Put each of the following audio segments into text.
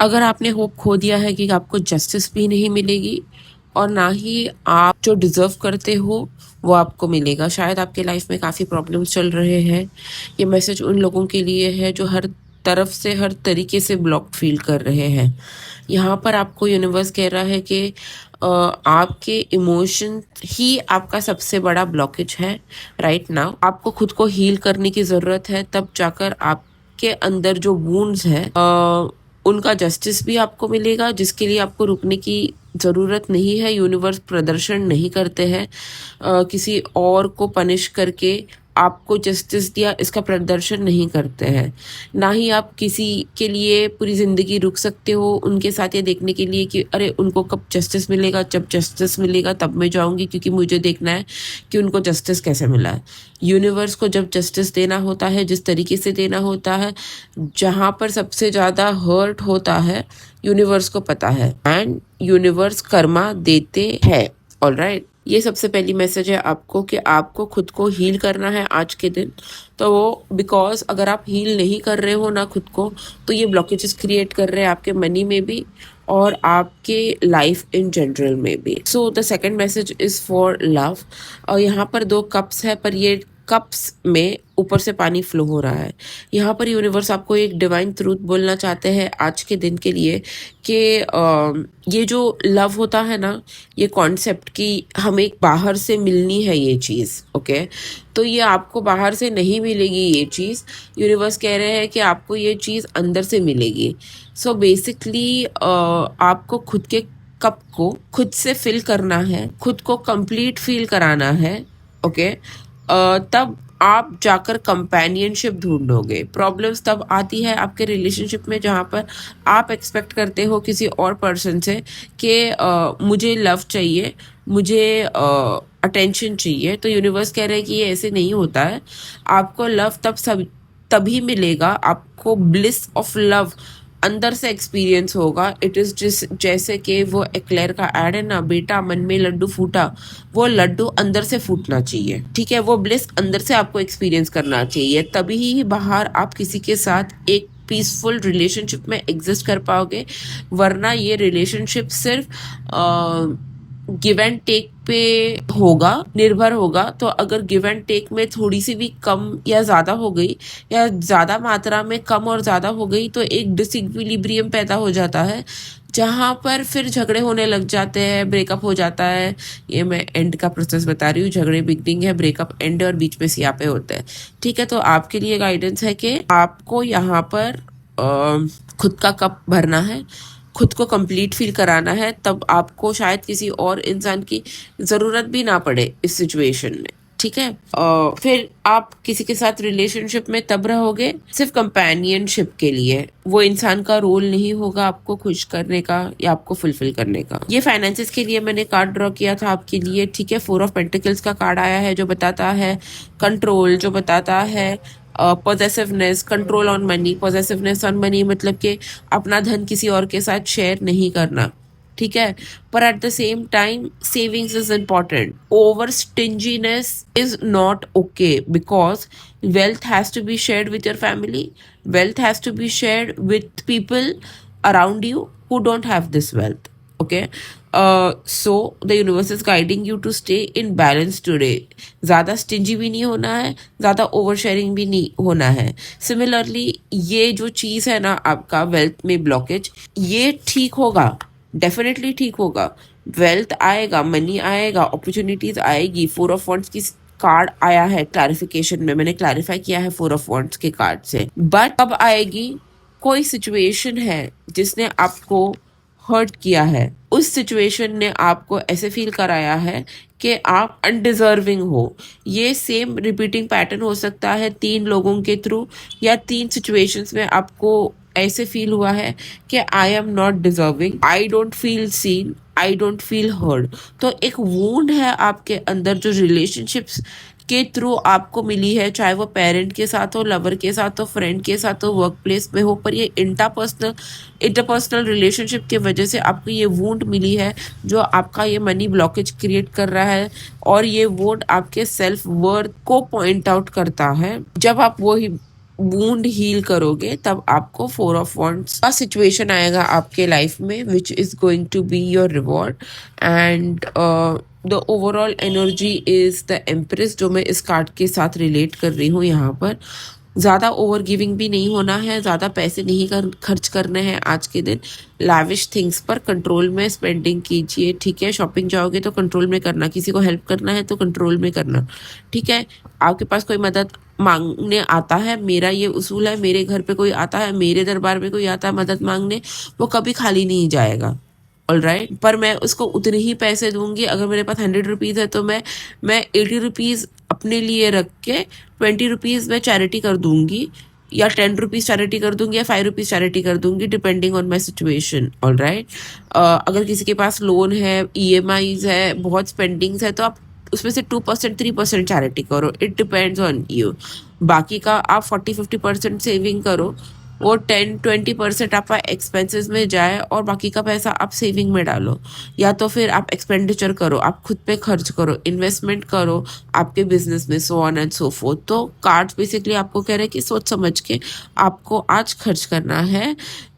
अगर आपने होप खो दिया है कि आपको जस्टिस भी नहीं मिलेगी और ना ही आप जो डिजर्व करते हो वो आपको मिलेगा। शायद आपके लाइफ में काफ़ी प्रॉब्लम्स चल रहे हैं। ये मैसेज उन लोगों के लिए है जो हर तरफ से हर तरीके से ब्लॉक फील कर रहे हैं। यहाँ पर आपको यूनिवर्स कह रहा है कि आपके इमोशन ही आपका सबसे बड़ा ब्लॉकेज है राइट नाउ। आपको खुद को हील करने की ज़रूरत है, तब जाकर आपके अंदर जो वुंड्स हैं उनका जस्टिस भी आपको मिलेगा, जिसके लिए आपको रुकने की ज़रूरत नहीं है। यूनिवर्स प्रदर्शन नहीं करते हैं किसी और को पनिश करके आपको जस्टिस दिया इसका प्रदर्शन नहीं करते हैं। ना ही आप किसी के लिए पूरी ज़िंदगी रुक सकते हो उनके साथ ये देखने के लिए कि अरे उनको कब जस्टिस मिलेगा, जब जस्टिस मिलेगा तब मैं जाऊंगी, क्योंकि मुझे देखना है कि उनको जस्टिस कैसे मिला है। यूनिवर्स को जब जस्टिस देना होता है, जिस तरीके से देना होता है, जहाँ पर सबसे ज़्यादा हर्ट होता है यूनिवर्स को पता है, एंड यूनिवर्स कर्मा देते हैं। ऑलराइट, ये सबसे पहली मैसेज है आपको कि आपको खुद को हील करना है आज के दिन। तो वो बिकॉज अगर आप हील नहीं कर रहे हो ना खुद को, तो ये ब्लॉकेजेस क्रिएट कर रहे हैं आपके मनी में भी और आपके लाइफ इन जनरल में भी। So the second message is for love. और यहाँ पर 2 कप्स है, पर ये कप्स में ऊपर से पानी फ्लो हो रहा है। यहाँ पर यूनिवर्स आपको एक डिवाइन ट्रूथ बोलना चाहते हैं आज के दिन के लिए कि ये जो लव होता है ना, ये कॉन्सेप्ट कि हमें बाहर से मिलनी है ये चीज़, ओके, तो ये आपको बाहर से नहीं मिलेगी। ये चीज़ यूनिवर्स कह रहे हैं कि आपको ये चीज़ अंदर से मिलेगी। सो बेसिकली आपको खुद के कप को खुद से फिल करना है, खुद को कंप्लीट फील कराना है, ओके। तब आप जाकर कंपेनियनशिप ढूंढोगे। प्रॉब्लम्स तब आती है आपके रिलेशनशिप में जहाँ पर आप एक्सपेक्ट करते हो किसी और पर्सन से कि मुझे लव चाहिए, मुझे अटेंशन चाहिए। तो यूनिवर्स कह रहे हैं कि ये ऐसे नहीं होता है। आपको लव तभी मिलेगा, आपको ब्लिस ऑफ लव अंदर से एक्सपीरियंस होगा। इट इज जैसे कि वो एक्लेयर का ऐड है ना, बेटा मन में लड्डू फूटा, वो लड्डू अंदर से फूटना चाहिए, ठीक है। वो ब्लिस अंदर से आपको एक्सपीरियंस करना चाहिए, तभी ही बाहर आप किसी के साथ एक पीसफुल रिलेशनशिप में एग्जिस्ट कर पाओगे। वरना ये रिलेशनशिप सिर्फ गिव एंड टेक पे होगा, निर्भर होगा। तो अगर गिव एंड टेक में थोड़ी सी भी कम या ज़्यादा हो गई, या ज़्यादा मात्रा में कम और ज़्यादा हो गई, तो एक डिसइक्विलिब्रियम पैदा हो जाता है, जहाँ पर फिर झगड़े होने लग जाते हैं, ब्रेकअप हो जाता है। ये मैं एंड का प्रोसेस बता रही हूँ, झगड़े बिगनिंग है, ब्रेकअप एंड, और बीच में सियापे होते हैं, ठीक है। तो आपके लिए गाइडेंस है कि आपको यहाँ पर खुद का कप भरना है, खुद को कंप्लीट फील कराना है, तब आपको शायद किसी और इंसान की ज़रूरत भी ना पड़े इस सिचुएशन में, ठीक है। फिर आप किसी के साथ रिलेशनशिप में तब रहोगे सिर्फ कंपेनियनशिप के लिए। वो इंसान का रोल नहीं होगा आपको खुश करने का या आपको फुलफिल करने का। ये फाइनेंसेस के लिए मैंने कार्ड ड्रॉ किया था आपके लिए, ठीक है। 4 ऑफ पेंटिकल्स का कार्ड आया है जो बताता है कंट्रोल, जो बताता है possessiveness, control on money. Possessiveness on money मतलब कि अपना धन किसी और के साथ शेयर नहीं करना, ठीक है। पर at the same time savings is important. Over stinginess is not okay, because wealth has to be shared with your family, wealth has to be shared with people around you who don't have this wealth, okay. So the universe is guiding you to stay in balance today. ज़्यादा stingy भी नहीं होना है, ज़्यादा over sharing भी नहीं होना है। सिमिलरली ये जो चीज़ है ना आपका वेल्थ में ब्लॉकेज, ये ठीक होगा, डेफिनेटली ठीक होगा। वेल्थ आएगा, मनी आएगा, अपॉर्चुनिटीज आएगी। 4 ऑफ वॉन्ड्स की कार्ड आया है क्लैरिफिकेशन में, मैंने क्लैरिफाई किया है 4 ऑफ वॉन्ड्स के कार्ड से। बट कब आएगी? कोई सिचुएशन है जिसने आपको हर्ट किया है, उस सिचुएशन ने आपको ऐसे फील कराया है कि आप अनडिजर्विंग हो। ये सेम रिपीटिंग पैटर्न हो सकता है 3 लोगों के थ्रू, या 3 सिचुएशंस में आपको ऐसे फील हुआ है कि I am not deserving, I don't feel seen, I don't feel heard. तो एक वूंड है आपके अंदर जो रिलेशनशिप्स के थ्रू आपको मिली है, चाहे वो पेरेंट के साथ हो, लवर के साथ हो, फ्रेंड के साथ हो, वर्क प्लेस में हो। पर ये इंटरपर्सनल रिलेशनशिप के वजह से आपको ये वूंड मिली है जो आपका ये मनी ब्लॉकेज क्रिएट कर रहा है। और ये वूंड आपके सेल्फ वर्थ को पॉइंट आउट करता है। जब आप वूंड हील करोगे तब आपको 4 ऑफ वॉन्ड्स का सिचुएशन आएगा आपके लाइफ में, which is going to be your reward. And the overall energy is the empress, जो मैं इस कार्ड के साथ रिलेट कर रही हूँ यहाँ पर। ज़्यादा ओवर गिविंग भी नहीं होना है, ज़्यादा पैसे नहीं खर्च करने हैं आज के दिन। लाविश थिंग्स पर कंट्रोल में स्पेंडिंग कीजिए, ठीक है। शॉपिंग जाओगे तो कंट्रोल में करना, किसी को हेल्प करना है तो कंट्रोल में करना, ठीक है। आपके पास कोई मदद मांगने आता है, मेरा ये उसूल है, मेरे घर पे कोई आता है, मेरे दरबार में कोई आता है मदद मांगने, वो कभी खाली नहीं जाएगा, ऑल राइट। पर मैं उसको उतने ही पैसे दूंगी। अगर मेरे पास 100 रुपीज़ है तो मैं 80 रुपीज़ अपने लिए रख के 20 रुपीज़ मैं चैरिटी कर दूंगी, या 10 रुपीज़ चैरिटी कर दूंगी, या 5 रुपीज़ चैरिटी कर दूंगी, depending on my situation, all right. अगर किसी के पास लोन है, EMIs है, बहुत स्पेंडिंग्स है, तो आप उसमें से 2% 3% चैरिटी करो, इट डिपेंड्स ऑन यू। बाकी का आप 40-50% सेविंग करो, वो 10-20% आपका एक्सपेंसेस में जाए और बाकी का पैसा आप सेविंग में डालो, या तो फिर आप एक्सपेंडिचर करो, आप खुद पे खर्च करो, इन्वेस्टमेंट करो आपके बिजनेस में, so on and so fourth. तो कार्ड्स बेसिकली आपको कह रहे हैं कि सोच समझ के आपको आज खर्च करना है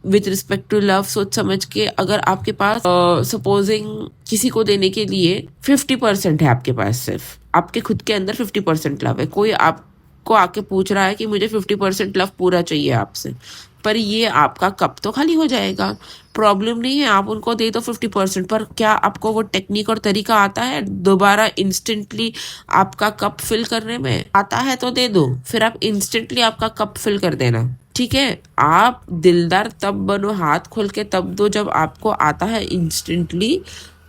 विथ रिस्पेक्ट टू लव। सोच समझ के, अगर आपके पास सपोजिंग किसी को देने के लिए 50% है आपके पास, सिर्फ आपके खुद के अंदर 50% लव है, कोई आपको आके पूछ रहा है कि मुझे 50% लव पूरा चाहिए आपसे, पर ये आपका कप तो खाली हो जाएगा, प्रॉब्लम नहीं है, आप उनको दे दो 50%। पर क्या आपको वो टेक्निक और तरीका आता है दोबारा इंस्टेंटली आपका कप फिल करने में? आता है तो दे दो, फिर आप इंस्टेंटली आपका कप फिल कर देना, ठीक है। आप दिलदार तब बनो, हाथ खोल के तब दो जब आपको आता है इंस्टेंटली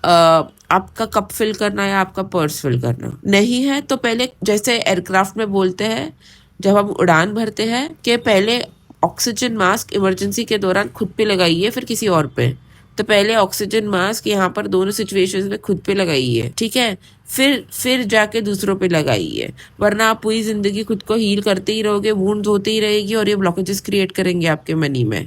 आपका कप फिल करना या आपका पर्स फिल करना। नहीं है तो पहले, जैसे एयरक्राफ्ट में बोलते हैं जब हम उड़ान भरते हैं, कि पहले ऑक्सीजन मास्क इमरजेंसी के दौरान खुद पे लगाइए फिर किसी और पे। तो पहले ऑक्सीजन मास्क यहाँ पर दोनों सिचुएशंस में खुद पे लगाइए, ठीक है, फिर जाके दूसरों पे लगाइए, वरना आप पूरी जिंदगी खुद को हील करते ही रहोगे, वुंड्स होती ही रहेगी और ये ब्लॉकेजेस क्रिएट करेंगे आपके मनी में।